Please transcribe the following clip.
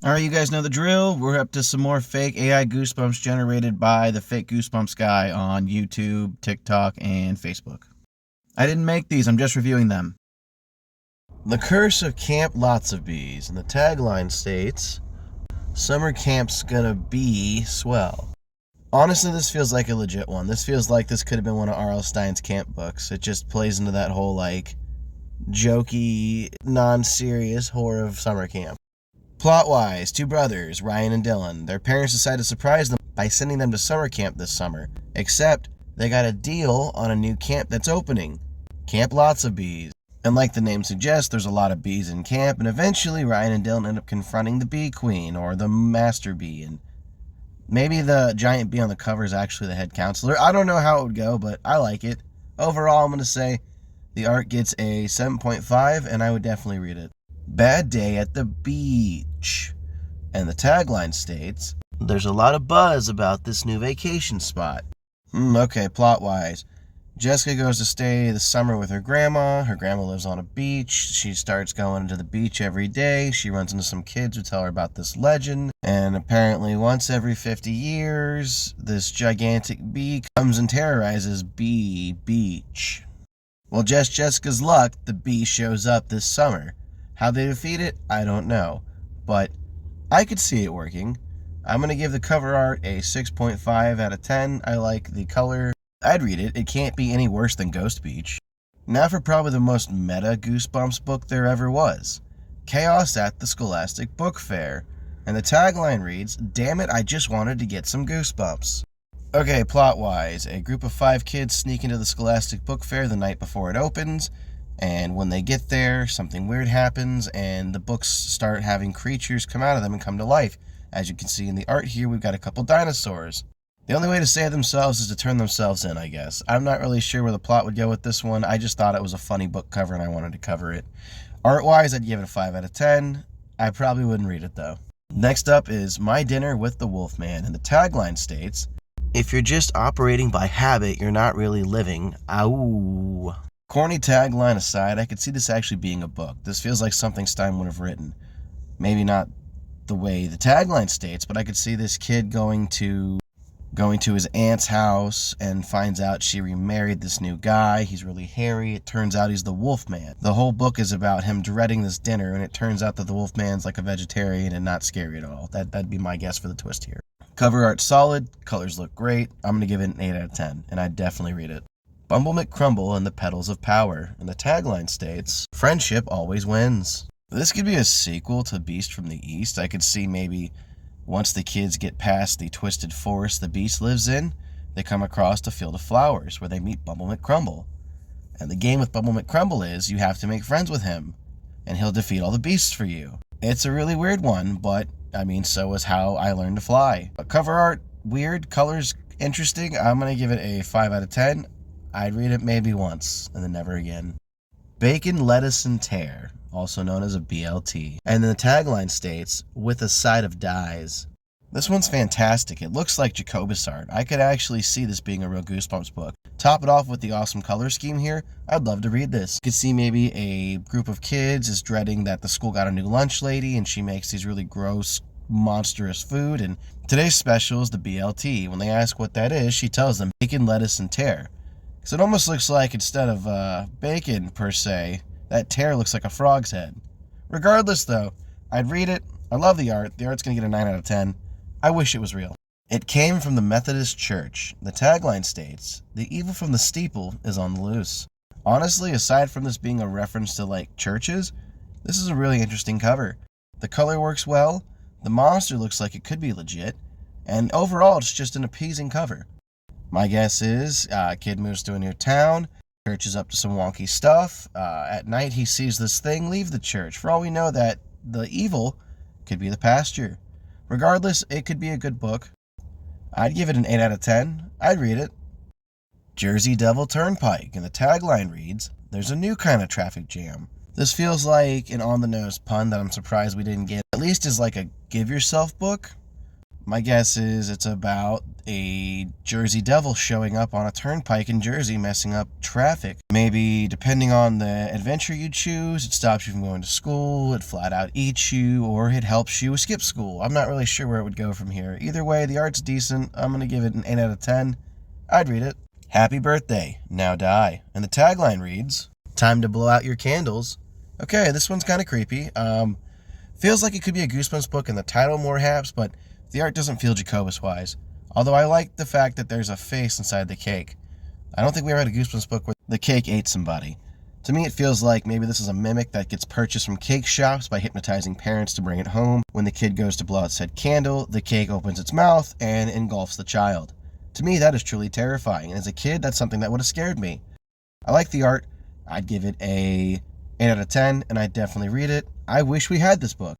Alright, you guys know the drill. We're up to some more fake AI Goosebumps generated by the fake Goosebumps guy on YouTube, TikTok, and Facebook. I didn't make these, I'm just reviewing them. The Curse of Camp Lots of Bees, and the tagline states, "Summer camp's gonna be swell." Honestly, this feels like a legit one. This feels like this could have been one of R.L. Stine's camp books. It just plays into that whole, jokey, non-serious horror of summer camp. Plot-wise, two brothers, Ryan and Dylan, their parents decide to surprise them by sending them to summer camp this summer. Except, they got a deal on a new camp that's opening. Camp Lots of Bees. And like the name suggests, there's a lot of bees in camp, and eventually Ryan and Dylan end up confronting the bee queen, or the master bee, and maybe the giant bee on the cover is actually the head counselor. I don't know how it would go, but I like it. Overall, I'm going to say the art gets a 7.5, and I would definitely read it. Bad Day at the Beach. And the tagline states, "There's a lot of buzz about this new vacation spot." Okay, plot-wise. Jessica goes to stay the summer with her grandma. Her grandma lives on a beach. She starts going to the beach every day. She runs into some kids who tell her about this legend. And apparently once every 50 years, this gigantic bee comes and terrorizes Bee Beach. Well, just Jessica's luck, the bee shows up this summer. How they defeat it, I don't know. But I could see it working. I'm going to give the cover art a 6.5 out of 10. I like the color. I'd read it. It can't be any worse than Ghost Beach. Now for probably the most meta Goosebumps book there ever was. Chaos at the Scholastic Book Fair. And the tagline reads, "Damn it, I just wanted to get some goosebumps." Okay, plot-wise, a group of 5 kids sneak into the Scholastic Book Fair the night before it opens. And when they get there, something weird happens, and the books start having creatures come out of them and come to life. As you can see in the art here, we've got a couple dinosaurs. The only way to save themselves is to turn themselves in, I guess. I'm not really sure where the plot would go with this one. I just thought it was a funny book cover, and I wanted to cover it. Art-wise, I'd give it a 5 out of 10. I probably wouldn't read it, though. Next up is My Dinner with the Wolfman, and the tagline states, "If you're just operating by habit, you're not really living. Ow." Corny tagline aside, I could see this actually being a book. This feels like something Stein would have written. Maybe not the way the tagline states, but I could see this kid going to his aunt's house and finds out she remarried this new guy. He's really hairy. It turns out he's the Wolfman. The whole book is about him dreading this dinner, and it turns out that the Wolfman's like a vegetarian and not scary at all. That'd be my guess for the twist here. Cover art's solid. Colors look great. I'm going to give it an 8 out of 10, and I'd definitely read it. Bumble Crumble and the Petals of Power, and the tagline states, "Friendship always wins." This could be a sequel to Beast from the East. I could see maybe once the kids get past the twisted forest the beast lives in, they come across a field of flowers where they meet Bumble Crumble. And the game with Bumble Crumble is you have to make friends with him, and he'll defeat all the beasts for you. It's a really weird one, but so is How I Learned to Fly. But cover art, weird, colors, interesting. I'm going to give it a 5 out of 10. I'd read it maybe once, and then never again. Bacon, Lettuce, and Tear, also known as a BLT. And then the tagline states, "With a side of dyes." This one's fantastic. It looks like Jacobus art. I could actually see this being a real Goosebumps book. Top it off with the awesome color scheme here. I'd love to read this. You could see maybe a group of kids is dreading that the school got a new lunch lady, and she makes these really gross, monstrous food. And today's special is the BLT. When they ask what that is, she tells them bacon, lettuce, and tear. So it almost looks like instead of bacon, per se, that tear looks like a frog's head. Regardless, though, I'd read it. I love the art. The art's going to get a 9 out of 10. I wish it was real. It came from the Methodist Church. The tagline states, "The evil from the steeple is on the loose." Honestly, aside from this being a reference to, churches, this is a really interesting cover. The color works well. The monster looks like it could be legit. And overall, it's just an appeasing cover. My guess is a kid moves to a new town, church is up to some wonky stuff. At night, he sees this thing leave the church. For all we know, that the evil could be the pastor. Regardless, it could be a good book. I'd give it an 8 out of 10. I'd read it. Jersey Devil Turnpike, and the tagline reads, "There's a new kind of traffic jam." This feels like an on-the-nose pun that I'm surprised we didn't get. At least as a give yourself book. My guess is it's about a Jersey Devil showing up on a turnpike in Jersey, messing up traffic. Maybe, depending on the adventure you choose, it stops you from going to school, it flat out eats you, or it helps you skip school. I'm not really sure where it would go from here. Either way, the art's decent. I'm going to give it an 8 out of 10. I'd read it. Happy birthday, now die. And the tagline reads, time to blow out your candles. Okay, this one's kind of creepy. Feels like it could be a Goosebumps book in the title more perhaps, but the art doesn't feel Jacobus-wise. Although I like the fact that there's a face inside the cake. I don't think we ever had a Goosebumps book where the cake ate somebody. To me, it feels like maybe this is a mimic that gets purchased from cake shops by hypnotizing parents to bring it home. When the kid goes to blow out said candle, the cake opens its mouth and engulfs the child. To me, that is truly terrifying, and as a kid, that's something that would have scared me. I like the art. I'd give it a 8 out of 10, and I'd definitely read it. I wish we had this book.